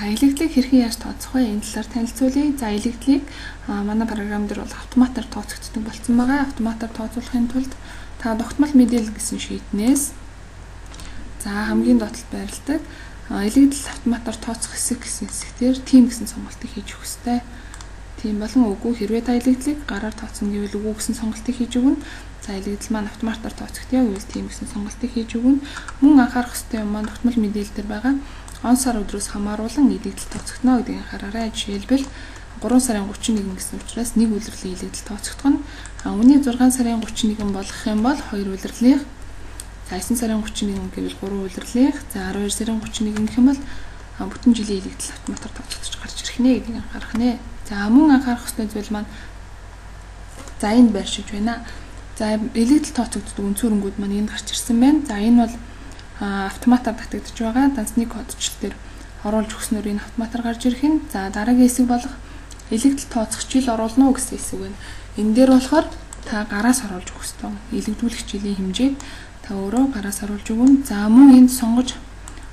илэгдлийг хэрхэн яаж тооцох вэ? Энэ талаар танилцуулъя. За илэгдлийг манай програм дээр бол автоматар тооцогддог болсон байгаа. Автоматар тооцоолохын тулд та тогтмол мэдээлэл гэсэн шийднээс за хамгийн доотлолт байрладаг илэгдэл автоматар тооцох хэсэг гэсэн хэсгээр тийм гэсэн сонголтыг хийж өгөх ёстой. Тийм болон үгүй хэрвээ та илэгдлийг гараар тооцно гэвэл үгүй гэсэн сонголтыг хийж өгнө. За илэгдэл маань автоматар тооцогдъё гэвэл тийм гэсэн сонголтыг хийж өгнө. Мөн анхаарах ёстой юм маань тогтмол мэдээлэл дээр байгаа он сар өдрөөс хамааруулан илэгдэл тооцогдно гэдгийг анхаараарай. Жишээлбэл 3 сарын 31 гэсэн учраас нэг улирлын илэгдэл тооцогдох нь. Үүний 6 сарын 31 болгох юм бол 2 улирлын. За 9 сарын 31 гэвэл 3 улирлын. За 12 сарын 31 гэх юм бол бүтэн жилийн илэгдэл автоматар тооцогдож гарч ирэх нэ гэдгийг анхаарах нэ. За мөн анхаарах ёстой зүйл маань за энд байршиж байна. За илэгдэл тооцогддог үнцүүрэнгүүд маань энд гарч ирсэн байна. За энэ бол автоматар татагдж байгаа дансны кодчлол дээр оруулж өгснөөр энэ автоматар гарч ирэх нь. За дараагийн хэсэг болох илэгдэл тооцох жил оруулна уу гэсэн хэсэг байна. Энэ дээр болохоор та гараас оруулж өгөх ёстой. Илэгдүүлэх жилийн хэмжээг та өөрөө гараас оруулж өгнө. За мөн энд сонгож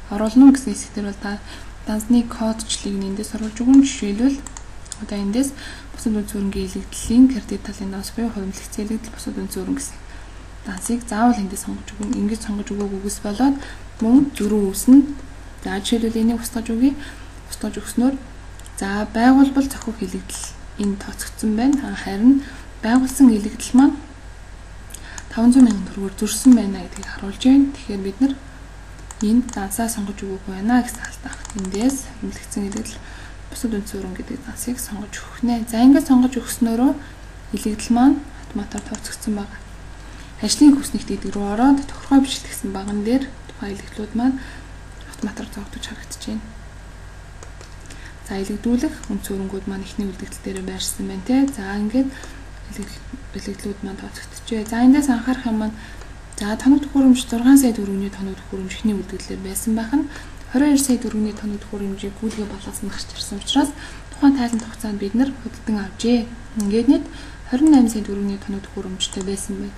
оруулна уу гэсэн хэсэг дээр бол та дансны кодчлыг эндээс оруулж өгнө. Жишээлбэл одоо эндээс бусад үнцүүрэнгийн илэгдлийн кредит талын данс буюу хувимлэгцээ илэгдэл бусад үнцүүрэн гэсэн дансыг заавал эндээс сонгож өгнө. Ингэж сонгож өгөөгүйгээс болоод мөн зөрүү үүснэ. За жишээлбэл энийг устгаж өгье. Устгаж өгснөөр за байгуулбал зохих илэгдэл энд тооцогдсон байна. Харин байгуулсан илэгдэл маань 500 мянган төгрөгөөр зөрсөн байна гэдгийг харуулж байна. Тэгэхээр бид нар энд дансаа сонгож өгөөгүй байна гэсэн алт авах. Эндээс хувимлэгцэн илэгдэл бусад үнцүүрэн гэдэг дансыг сонгож өгөх нэ. За ингэж сонгож өгснөөрөө илэгдэл маань автоматар тооцогдсон байна. Ажлын хүснэгт эдэг рүү ороод тохиргой бичлэгсэн баган дээр тухайн илэгдлүүд маань автоматар зогдож харагдаж байна. За илэгдүүлэх үнцүүрэнгүүд маань эхний үлдэгдэл дээр байршсан байна те. За ингээд илэгдлүүд маань тооцогдчихжээ. За эндээс анхаарах юм маань за тоног төхөөрөмж 6 сая төгрөгийн тоног төхөөрөмж эхний үлдэгдлээр байсан байх нь 22 сая төгрөгийн тоног төхөөрөмжийг гүйцэтгэх болоосон гарч ирсэн учраас тухайн тайланд хугацаанд бид нар худалдан авчээ. Ингээд нийт 28 сая төгрөгийн тоног төхөөрөмжтэй байсан байна.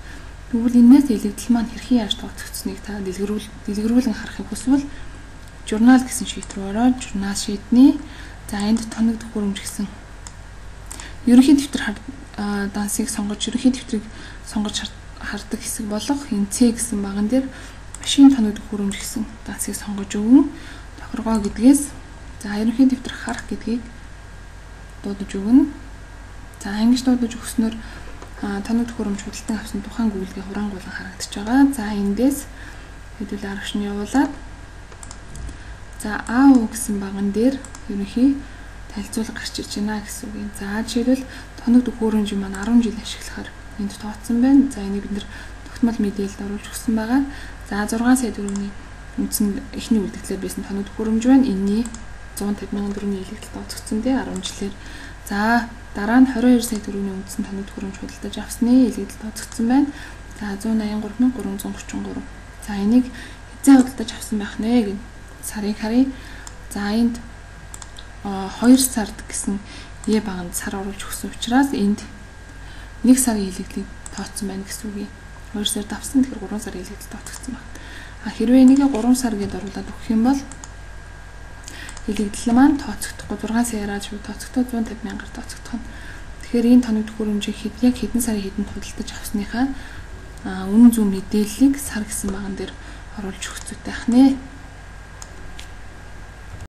Тэгвэл энэс илэгдэл маань хэрхэн яаж тооцогдсныг та дэлгэрүүлэн харахыг хүсвэл журнал гэсэн шийт рүү ороод журнал шийдний за энд тоног төхөөрөмж гэсэн ерөнхий дэвтэр дансыг сонгож ерөнхий дэвтрийг сонгож хардаг хэсэг болох энэ С гэсэн баган дээр машин тоног төхөөрөмж гэсэн дансыг сонгож өгнө. Тохиргоо гэдгээс за ерөнхий дэвтэр харах гэдгийг дуудаж өгнө. За ингэж дуудаж өгснөөр тоног төхөөрөмж худалдан авсан тухайн гүйлгээ хурангуулан харагдаж байгаа. За эндээс хэдүүл аргач нь явуулаад за АУ гэсэн баган дээр ерөнхий танилцуулга гарч ирж байна гэсэн үг юм. За жишээлбэл тоног төхөөрөмж маань 10 жил ашиглахаар энд тооцсон байна. За энийг бид нэр тогтмол мэдээлэлд оруулж өгсөн байгаа. За 6 сая төгрөгийн үндсэн эхний үлдэгдлээр байсан тоног төхөөрөмж байна. Энэний 150 мянган төгрөгийн илэгдэл тооцогдсон дээ 10 жилээр. За дараа нь 22 сая төгрөгийн үндсэн тоног төхөөрөмж худалдаж авсны илэгдэл тооцогдсон байна. За 183,333. За энийг эзэн худалдаж авсан байх нэ гэн сарыг харъя. За энд 2 сард гэсэн Е баганд сар оруулж өгсөн учраас энд 1 сарын илэгдлийг тооцсон байна гэсэн үг юм. 2 сард авсан тэгэхээр 3 сарын илэгдэл тооцогдсон байна. Хэрвээ энийг 3 сар гэдээ оруулаад өгөх юм бол илэгдэл маань тооцогдохгүй 6 саяараа шууд тооцогдоод 150 мянгаар тооцогдох нь. Тэгэхээр энэ тоног төхөөрөмжийг яг хэдэн сарын хэдэнд худалдаж авсныхаа үнэн зөв мэдээллийг сар гэсэн баган дээр оруулж өгөх зүйтэй байх нэ.